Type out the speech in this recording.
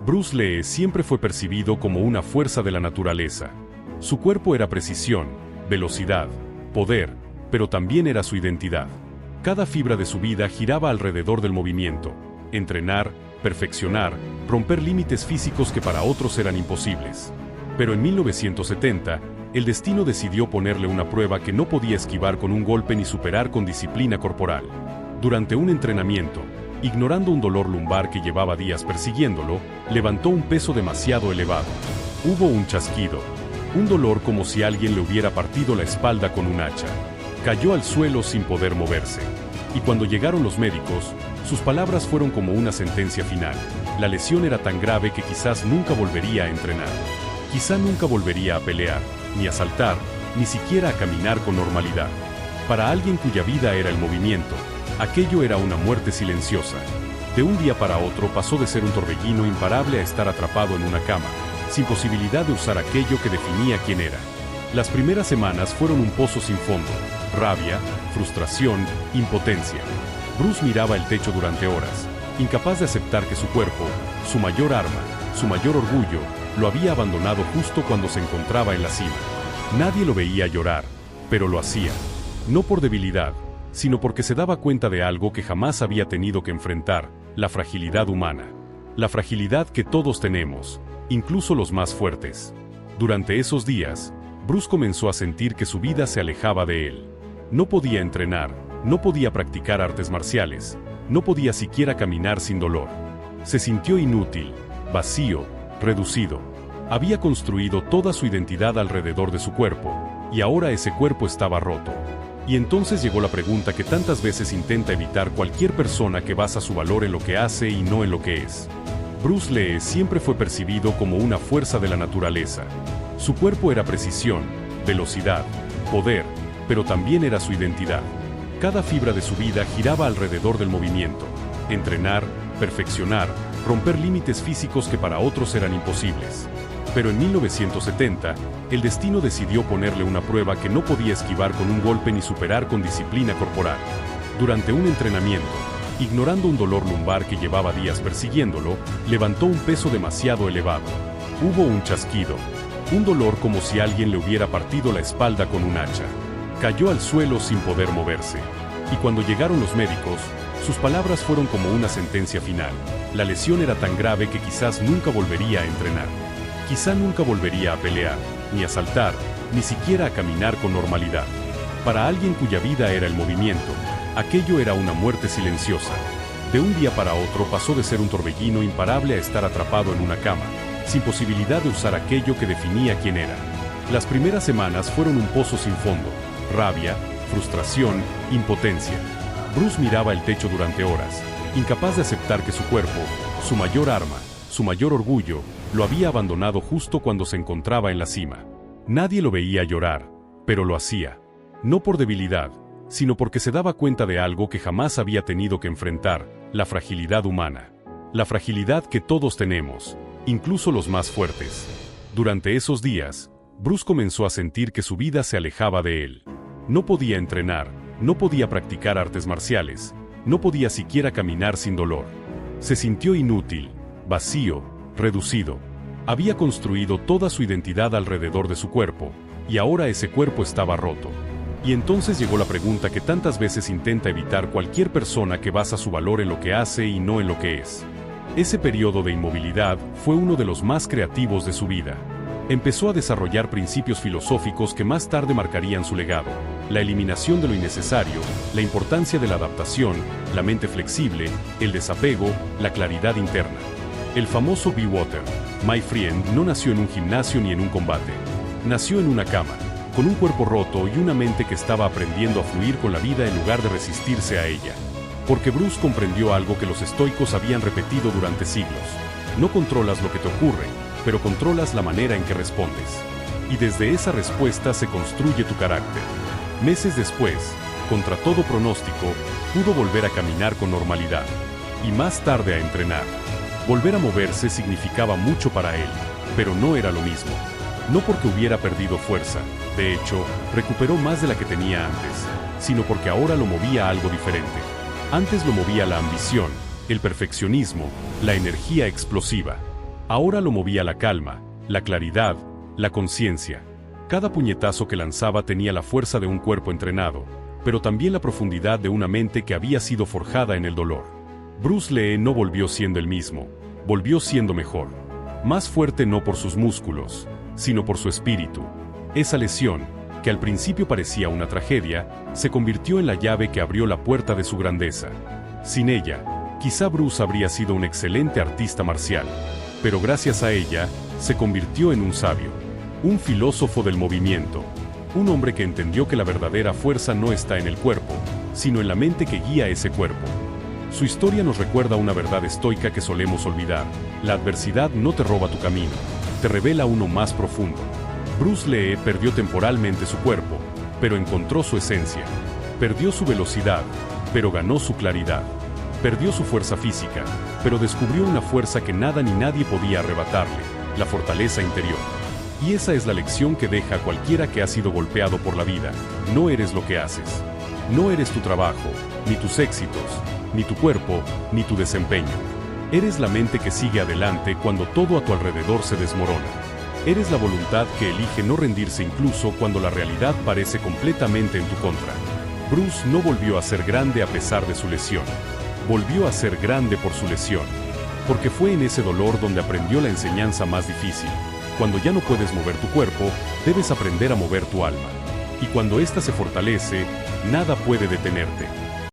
Bruce Lee siempre fue percibido como una fuerza de la naturaleza. Su cuerpo era precisión, velocidad, poder, pero también era su identidad. Cada fibra de su vida giraba alrededor del movimiento: entrenar, perfeccionar, romper límites físicos que para otros eran imposibles. Pero en 1970, el destino decidió ponerle una prueba que no podía esquivar con un golpe ni superar con disciplina corporal. Durante un entrenamiento, ignorando un dolor lumbar que llevaba días persiguiéndolo, levantó un peso demasiado elevado. Hubo un chasquido, un dolor como si alguien le hubiera partido la espalda con un hacha. Cayó al suelo sin poder moverse. Y cuando llegaron los médicos, sus palabras fueron como una sentencia final. La lesión era tan grave que quizás nunca volvería a entrenar. Quizá nunca volvería a pelear, ni a saltar, ni siquiera a caminar con normalidad. Para alguien cuya vida era el movimiento, aquello era una muerte silenciosa. De un día para otro pasó de ser un torbellino imparable a estar atrapado en una cama, sin posibilidad de usar aquello que definía quién era. Las primeras semanas fueron un pozo sin fondo: rabia, frustración, impotencia. Bruce miraba el techo durante horas, incapaz de aceptar que su cuerpo, su mayor arma, su mayor orgullo, lo había abandonado justo cuando se encontraba en la cima. Nadie lo veía llorar, pero lo hacía. No por debilidad, sino porque se daba cuenta de algo que jamás había tenido que enfrentar: la fragilidad humana. La fragilidad que todos tenemos, incluso los más fuertes. Durante esos días, Bruce comenzó a sentir que su vida se alejaba de él. No podía entrenar, no podía practicar artes marciales, no podía siquiera caminar sin dolor. Se sintió inútil, vacío, reducido. Había construido toda su identidad alrededor de su cuerpo, y ahora ese cuerpo estaba roto. Y entonces llegó la pregunta que tantas veces intenta evitar cualquier persona que basa su valor en lo que hace y no en lo que es. Bruce Lee siempre fue percibido como una fuerza de la naturaleza. Su cuerpo era precisión, velocidad, poder, pero también era su identidad. Cada fibra de su vida giraba alrededor del movimiento: entrenar, perfeccionar, romper límites físicos que para otros eran imposibles. Pero en 1970, el destino decidió ponerle una prueba que no podía esquivar con un golpe ni superar con disciplina corporal. Durante un entrenamiento, ignorando un dolor lumbar que llevaba días persiguiéndolo, levantó un peso demasiado elevado. Hubo un chasquido, un dolor como si alguien le hubiera partido la espalda con un hacha. Cayó al suelo sin poder moverse. Y cuando llegaron los médicos, sus palabras fueron como una sentencia final. La lesión era tan grave que quizás nunca volvería a entrenar. Quizá nunca volvería a pelear, ni a saltar, ni siquiera a caminar con normalidad. Para alguien cuya vida era el movimiento, aquello era una muerte silenciosa. De un día para otro pasó de ser un torbellino imparable a estar atrapado en una cama, sin posibilidad de usar aquello que definía quién era. Las primeras semanas fueron un pozo sin fondo: rabia, frustración, impotencia. Bruce miraba el techo durante horas, incapaz de aceptar que su cuerpo, su mayor arma, su mayor orgullo, lo había abandonado justo cuando se encontraba en la cima. Nadie lo veía llorar, pero lo hacía. No por debilidad, sino porque se daba cuenta de algo que jamás había tenido que enfrentar: la fragilidad humana. La fragilidad que todos tenemos, incluso los más fuertes. Durante esos días, Bruce comenzó a sentir que su vida se alejaba de él. No podía entrenar, no podía practicar artes marciales, no podía siquiera caminar sin dolor. Se sintió inútil, vacío, reducido. Había construido toda su identidad alrededor de su cuerpo, y ahora ese cuerpo estaba roto. Y entonces llegó la pregunta que tantas veces intenta evitar cualquier persona que basa su valor en lo que hace y no en lo que es. Ese periodo de inmovilidad fue uno de los más creativos de su vida. Empezó a desarrollar principios filosóficos que más tarde marcarían su legado: la eliminación de lo innecesario, la importancia de la adaptación, la mente flexible, el desapego, la claridad interna. El famoso Be Water, My Friend, no nació en un gimnasio ni en un combate. Nació en una cama, con un cuerpo roto y una mente que estaba aprendiendo a fluir con la vida en lugar de resistirse a ella. Porque Bruce comprendió algo que los estoicos habían repetido durante siglos: no controlas lo que te ocurre, pero controlas la manera en que respondes. Y desde esa respuesta se construye tu carácter. Meses después, contra todo pronóstico, pudo volver a caminar con normalidad. Y más tarde a entrenar. Volver a moverse significaba mucho para él, pero no era lo mismo. No porque hubiera perdido fuerza, de hecho, recuperó más de la que tenía antes, sino porque ahora lo movía algo diferente. Antes lo movía la ambición, el perfeccionismo, la energía explosiva. Ahora lo movía la calma, la claridad, la conciencia. Cada puñetazo que lanzaba tenía la fuerza de un cuerpo entrenado, pero también la profundidad de una mente que había sido forjada en el dolor. Bruce Lee no volvió siendo el mismo, volvió siendo mejor. Más fuerte no por sus músculos, sino por su espíritu. Esa lesión, que al principio parecía una tragedia, se convirtió en la llave que abrió la puerta de su grandeza. Sin ella, quizá Bruce habría sido un excelente artista marcial, pero gracias a ella, se convirtió en un sabio, un filósofo del movimiento, un hombre que entendió que la verdadera fuerza no está en el cuerpo, sino en la mente que guía ese cuerpo. Su historia nos recuerda una verdad estoica que solemos olvidar: la adversidad no te roba tu camino, te revela uno más profundo. Bruce Lee perdió temporalmente su cuerpo, pero encontró su esencia. Perdió su velocidad, pero ganó su claridad. Perdió su fuerza física, pero descubrió una fuerza que nada ni nadie podía arrebatarle: la fortaleza interior. Y esa es la lección que deja a cualquiera que ha sido golpeado por la vida: no eres lo que haces. No eres tu trabajo, ni tus éxitos, ni tu cuerpo, ni tu desempeño. Eres la mente que sigue adelante cuando todo a tu alrededor se desmorona. Eres la voluntad que elige no rendirse incluso cuando la realidad parece completamente en tu contra. Bruce no volvió a ser grande a pesar de su lesión. Volvió a ser grande por su lesión. Porque fue en ese dolor donde aprendió la enseñanza más difícil. Cuando ya no puedes mover tu cuerpo, debes aprender a mover tu alma. Y cuando ésta se fortalece, nada puede detenerte.